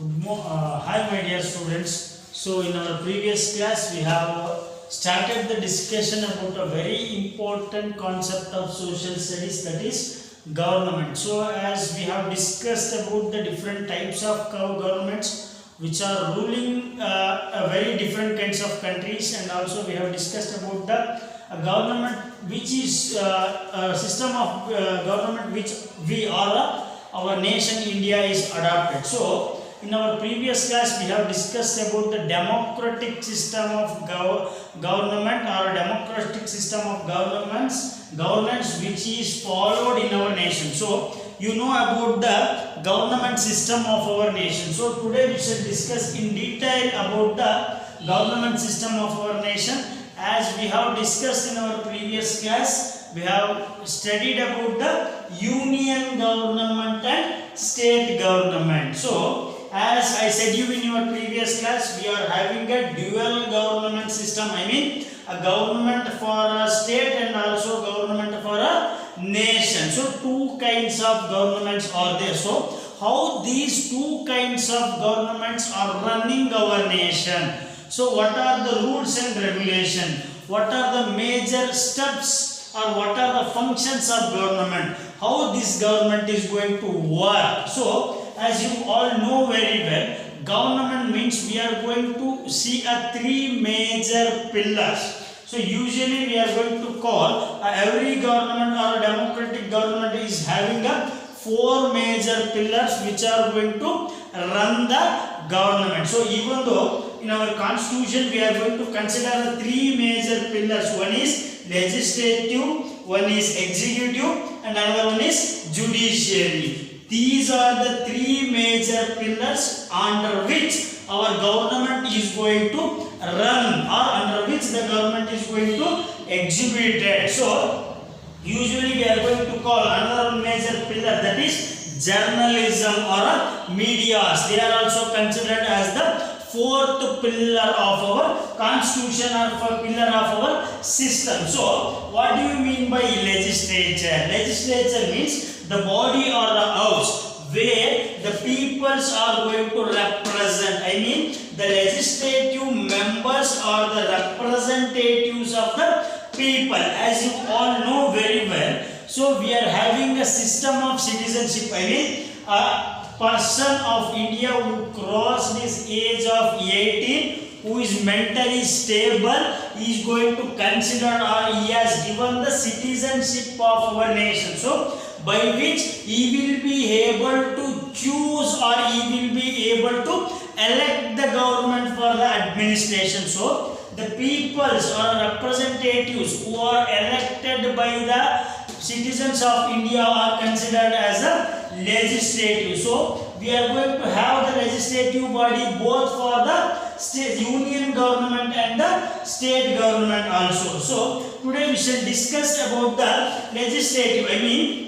Hi my dear students. So in our previous class we have started the discussion about a very important concept of social studies, that is government. So as we have discussed about the different types of governments which are ruling a very different kinds of countries, and also we have discussed about the government which is a system of government which we are our nation India is adopted. So in our previous class we have discussed about the democratic system of government or democratic system of governance which is followed in our nation. So you know about the government system of our nation. So today we shall discuss in detail about the government system of our nation. As we have discussed in our previous class, we have studied about the union government and state government. So as I said you in your previous class, we are having a dual government system. I mean a government for a state and also government for a nation. So two kinds of governments are there. So how these two kinds of governments are running our nation? So what are the rules and regulations? What are the major steps or what are the functions of government? How this government is going to work? So as you all know very well, government means we are going to see three major pillars. So usually we are going to call every government or democratic government is having four major pillars which are going to run the government. So even though in our constitution we are going to consider the three major pillars, one is legislative, one is executive, and another one is judiciary. These are the three major pillars under which our government is going to run or under which the government is going to exhibit it. So usually we are going to call another major pillar, that is journalism or media. They are also considered as the fourth pillar of our constitution or pillar of our system. So what do you mean by legislature? Legislature means the body or the house where the peoples are going to represent. I mean the legislative members are the representatives of the people. As you all know very well, so we are having a system of citizenship. I mean a person of India who crossed this age of 18, who is mentally stable, is going to consider or he has given the citizenship of our nation. So by which he will be able to choose or he will be able to elect the government for the administration. So the peoples or representatives who are elected by the citizens of India are considered as a legislative. So we are going to have the legislative body both for the state union government and the state government also. So today we shall discuss about the legislative. I mean,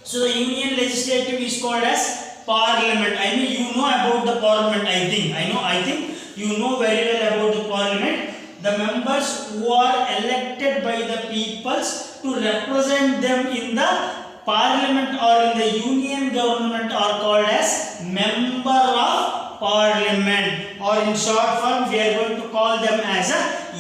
so the union legislative is called as parliament. I mean you know about the parliament. I think you know very well about the parliament. The members who are elected by the peoples to represent them in the parliament or in the union government are called as member of parliament, or in short form we are going to call them as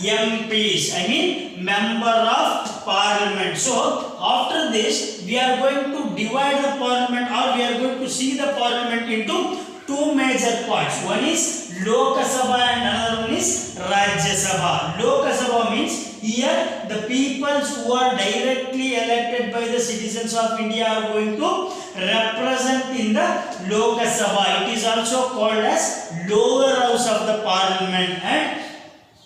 MPs. I mean member of parliament. So after this we are going to divide the parliament, or we are going to see the parliament into two major parts. One is Lok Sabha and another one is Rajya Sabha. Lok Sabha means here the peoples who are directly elected by the citizens of India are going to represent in the Lok Sabha. It is also called as lower house of the parliament. And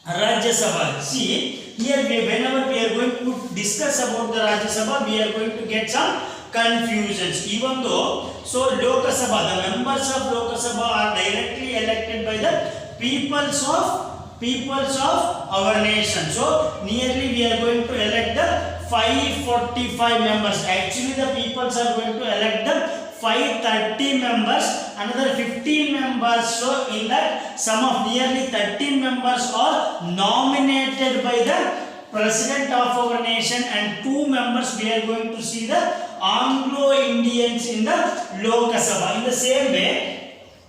Rajya Sabha, see here whenever we are going to discuss about the Rajya Sabha, we are going to get some confusions. Even though so Lok Sabha, the members of Lok Sabha are directly elected by the peoples of our nation. So nearly we are going to elect the 545 members. Actually the peoples are going to elect the 530 members, another 15 members. So in that sum of nearly 13 members are nominated by the president of our nation, and 2 members we are going to see the Anglo-Indians in the Lok Sabha. In the same way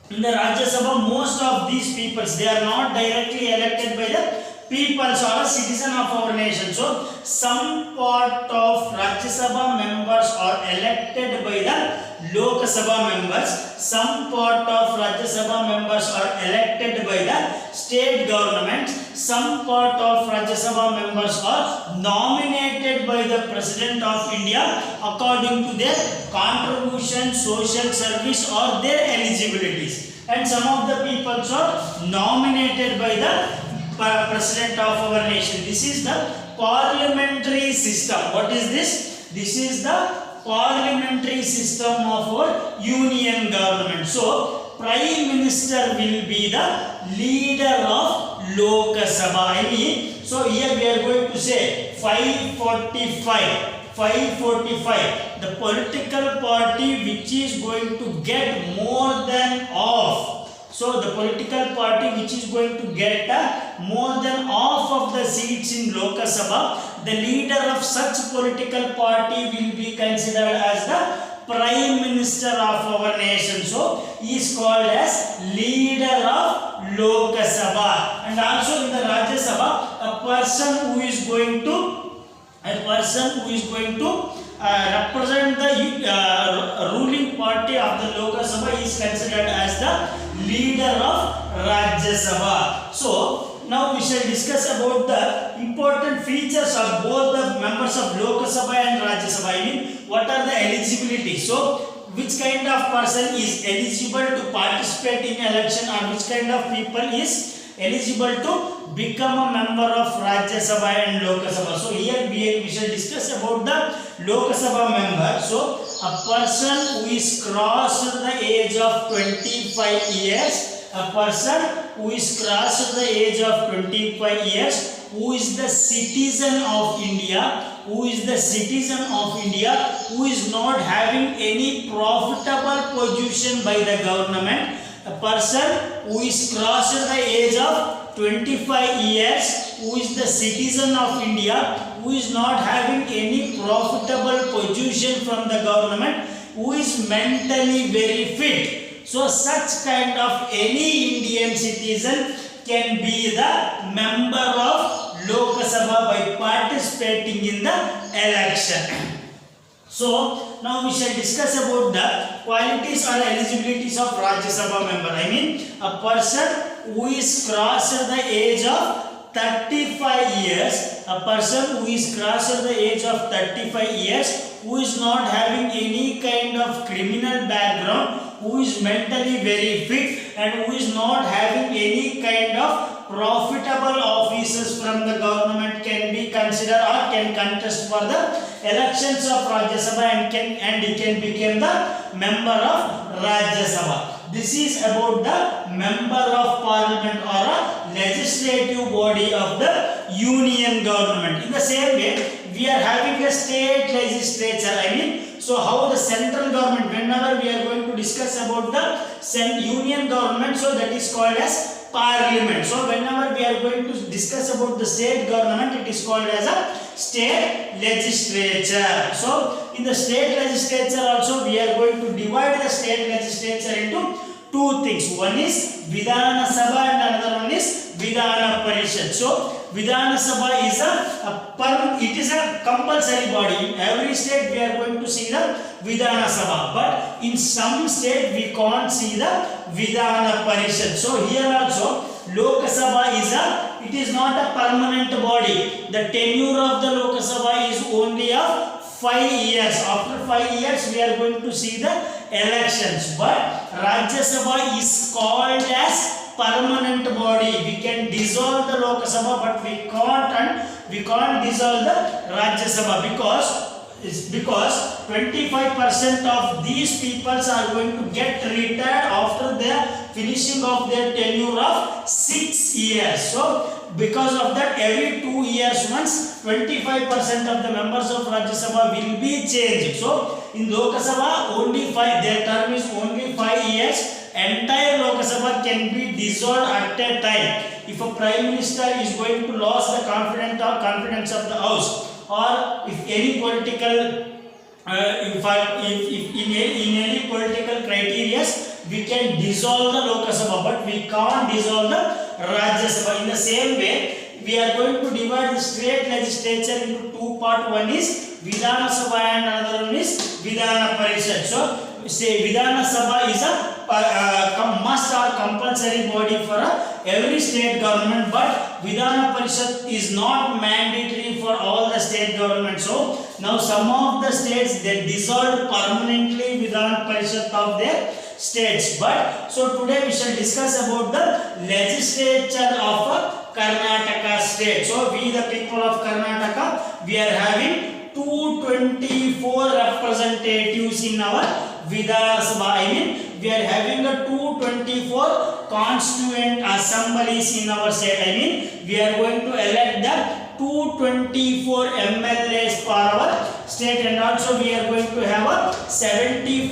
in the Rajya Sabha, most of these peoples, they are not directly elected by the peoples or a citizen of our nation. So some part of Rajya Sabha members are elected by the Lok Sabha members, some part of Rajya Sabha members are elected by the state government, some part of Rajya Sabha members are nominated by the President of India according to their contribution, social service or their eligibilities, and some of the peoples are nominated by the President of our nation. This is the parliamentary system. What is this? This is the parliamentary system of our union government. So Prime Minister will be the leader of Lok Sabha. I mean, so here we are going to say 545. 545, the political party which is going to get more than half. So the political party which is going to get more than half of the seats in Lok Sabha, the leader of such political party will be considered as the Prime Minister of our nation. So he is called as leader of Lok Sabha. And also in the Rajya Sabha, a person who is going to represent the ruling party of the Lok Sabha is considered as the leader of Rajya Sabha. So now we shall discuss about the important features of both the members of Lok Sabha and Rajya Sabha. I mean, what are the eligibility? So which kind of person is eligible to participate in election, or which kind of people is eligible to become a member of Rajya Sabha and Lok Sabha. So here we shall discuss about the Lok Sabha member. So a person who is crossed the age of 25 years, a person who is crossed the age of 25 years, who is the citizen of India, who is not having any profitable position by the government, a person who is crossed the age of 25 years, who is the citizen of India, who is not having any profitable position from the government, who is mentally very fit. So such kind of any Indian citizen can be the member of Lok Sabha by participating in the election. So now we shall discuss about the qualities or eligibilities of Rajya Sabha member. I mean, a person who is crossed the age of 35 years, a person who is crossed the age of 35 years, who is not having any kind of criminal background, who is mentally very fit, and who is not having any kind of profitable offices from the government can be considered or can contest for the elections of Rajya Sabha and he can become the member of Rajya Sabha. This is about the member of parliament or a legislative body of the union government. In the same way, we are having a state legislature. I mean, so how the central government, whenever we are going to discuss about the union government, so that is called as parliament. So whenever we are going to discuss about the state government, it is called as a state legislature. So in the state legislature also we are going to divide the state legislature into two things. One is Vidhana Sabha and another one is Vidhana Parishad. So Vidhana Sabha is it is a compulsory body. In every state we are going to see the Vidhana Sabha, but in some state we can't see the Vidhana Parishad. So here also Lok Sabha it is not a permanent body. The tenure of the Lok Sabha is only of 5 years. After 5 years we are going to see the elections, but Rajya Sabha is called as permanent body. We can dissolve the Lok Sabha, but we can't dissolve the Rajya Sabha because 25% of these peoples are going to get retired after the finishing of their tenure of 6 years. So because of that, every 2 years once 25% of the members of Rajya Sabha will be changed. So in Lok Sabha only 5, their term is only 5 years. Entire Lok Sabha can be dissolved at a time. If a Prime Minister is going to lose the confidence of the House, or if any political in any political criteria we can dissolve the Lok Sabha, but we can't dissolve the Rajya Sabha. In the same way, we are going to divide the state legislature into two parts. One is Vidhana Sabha and another one is Vidhana Parishad. So, say Vidhana Sabha is a must or compulsory body for every state government, but Vidhana Parishad is not mandatory for all the state governments. So, now some of the states they dissolved permanently Vidhana Parishad of their states. But so today we shall discuss about the legislature of Karnataka state. So we the people of Karnataka, we are having 224 representatives in our Vidhana Sabha. I mean, we are having a 224 constituent assemblies in our state. I mean, we are going to elect the 224 MLAs for our state, and also we are going to have a 75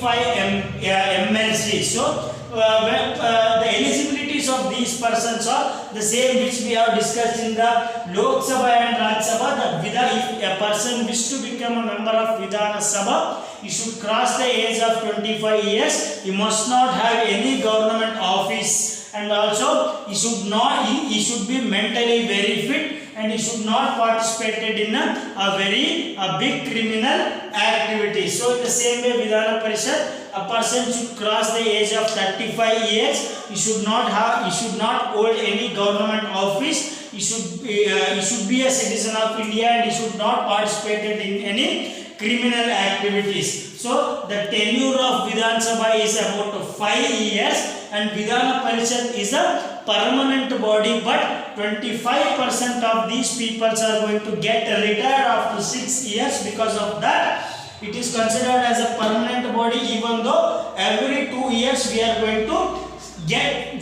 MLCs. So the eligibilities of these persons are the same which we have discussed in the Lok Sabha and Rajya Sabha. If a person wishes to become a member of Vidhana Sabha, he should cross the age of 25 years. He must not have any government office, and also he should be mentally very fit, and he should not participate in a big criminal activity. So in the same way, Vidhana Parishad, a person should cross the age of 35 years. He should not hold any government office. He should be a citizen of India, and he should not participate in any criminal activities. So the tenure of Vidhana Sabha is about 5 years, and Vidhana Parishad is a permanent body, but 25% of these people are going to get retired after 6 years. Because of that, it is considered as a permanent body, even though every 2 years we are going to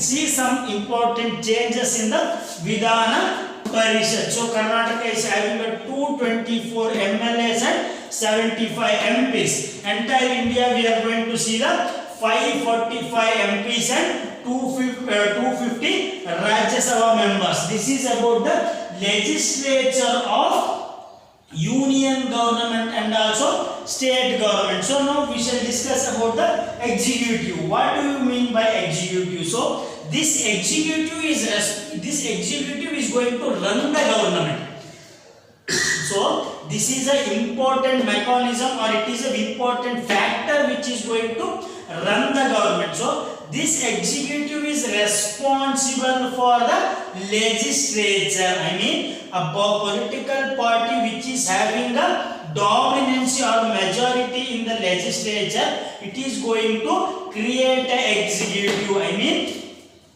see some important changes in the Vidhana Parishad. So Karnataka is having a 224 MLAs and 75 MPs. Entire India we are going to see the 545 MPs and 250 Rajya Sabha members. This is about the legislature of union government and also state government. So now we shall discuss about the executive. What do you mean by executive? So this executive is going to run the government. So this is an important mechanism, or it is an important factor which is going to run the government. So this executive is responsible for the legislature. I mean, a political party which is having a dominance or majority in the legislature, it is going to create an executive. I mean,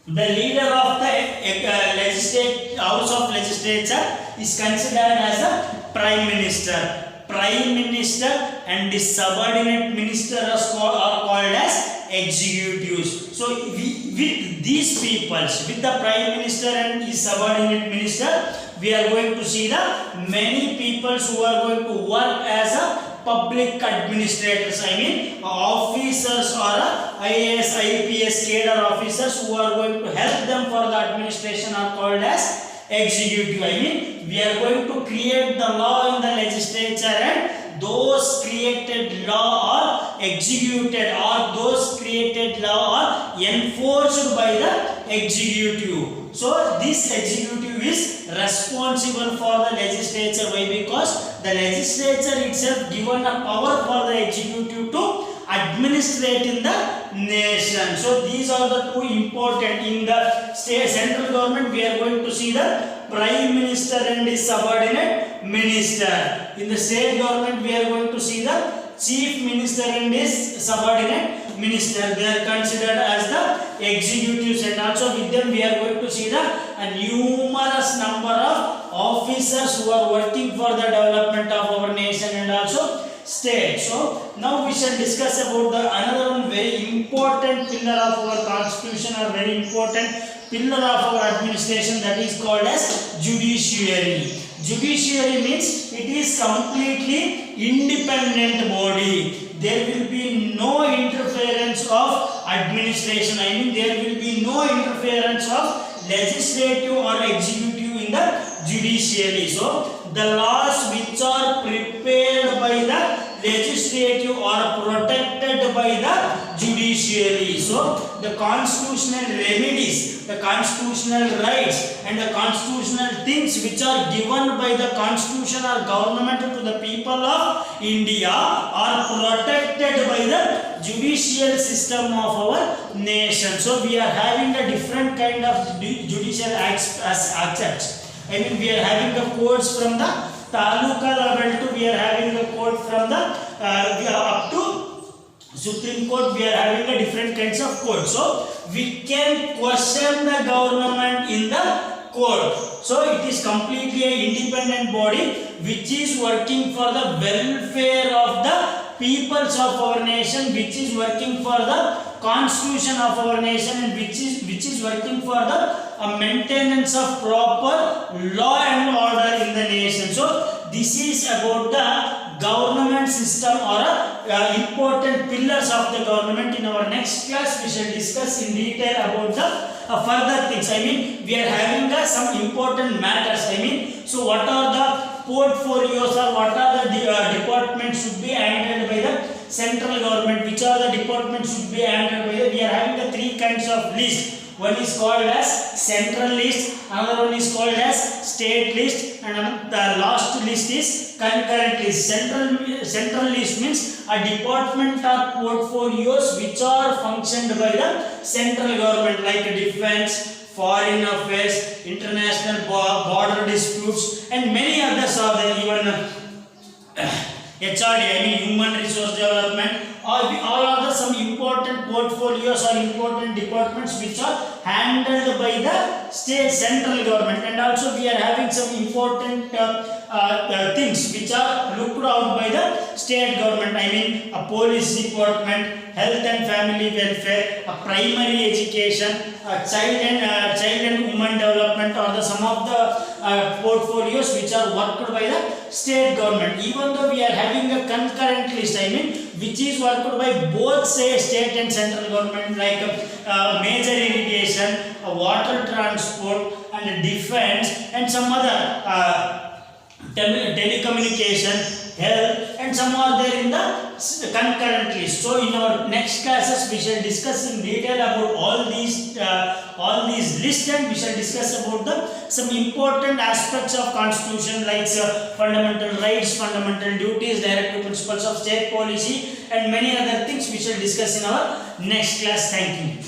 the leader of the House of Legislature is considered as a Prime Minister. Prime Minister and the subordinate minister are called as executives. So with these peoples, with the Prime Minister and his subordinate minister, we are going to see the many people who are going to work as a public administrators. I mean, officers or IAS, IPS cadre officers who are going to help them for the administration are called as executive. I mean, we are going to create the law in the legislature, and those created law are executed, or those created law are enforced by the executive. So this executive is responsible for the legislature. Why? Because the legislature itself given a power for the executive to administrate in the nation. So these are the two important. In the state central government, we are going to see the Prime Minister and his subordinate minister. In the state government, we are going to see the Chief Minister and his subordinate minister. They are considered as the executives, and also with them we are going to see the numerous number of officers who are working for the development of our nation and also state. So now we shall discuss about the another one very important pillar of our constitution, or very important pillar of our administration, that is called as judiciary. Judiciary means it is completely independent body. There will be no interference of administration. I mean, there will be no interference of legislative or executive in the judiciary. So the laws which are prepared by the legislative or protected by the judiciary. So the constitutional remedies, the constitutional rights and the constitutional things which are given by the constitution or government to the people of India are protected by the judicial system of our nation. So we are having a different kind of judicial acts. I mean, we are having the codes from the taluka level to we are having a code from the up to Supreme Court. We are having a different kinds of codes. So we can question the government in the court. So it is completely an independent body which is working for the welfare of the peoples of our nation, which is working for the constitution of our nation, and which is working for the maintenance of proper law and order in the nation. So this is about the government system or important pillars of the government. In our next class we shall discuss in detail about the further things. I mean, we are having some important matters. I mean, so what are the portfolios or what are the departments should be handled by the central government, which are the departments should be handled by the, we are having the three kinds of list. One is called as central list, another one is called as state list, and the last list is concurrent list. Central list means a department or portfolios which are functioned by the central government, like defense, foreign affairs, international border disputes, and many others are there. Even HRD, I mean human resource development. All are the some important portfolios or important departments which are handled by the state central government, and also we are having some important things which are looked out by the state government. I mean a police department, health and family welfare, a primary education, child and women development are the some of the portfolios which are worked by the state government. Even though we are having a concurrent list, I mean which is worked by both state and central government, like major irrigation, water transport and defense, and some other telecommunication, health, and some are there in the concurrent list. So in our next classes we shall discuss in detail about all these lists, and we shall discuss about some important aspects of constitution, like fundamental rights, fundamental duties, directive principles of state policy, and many other things we shall discuss in our next class. Thank you.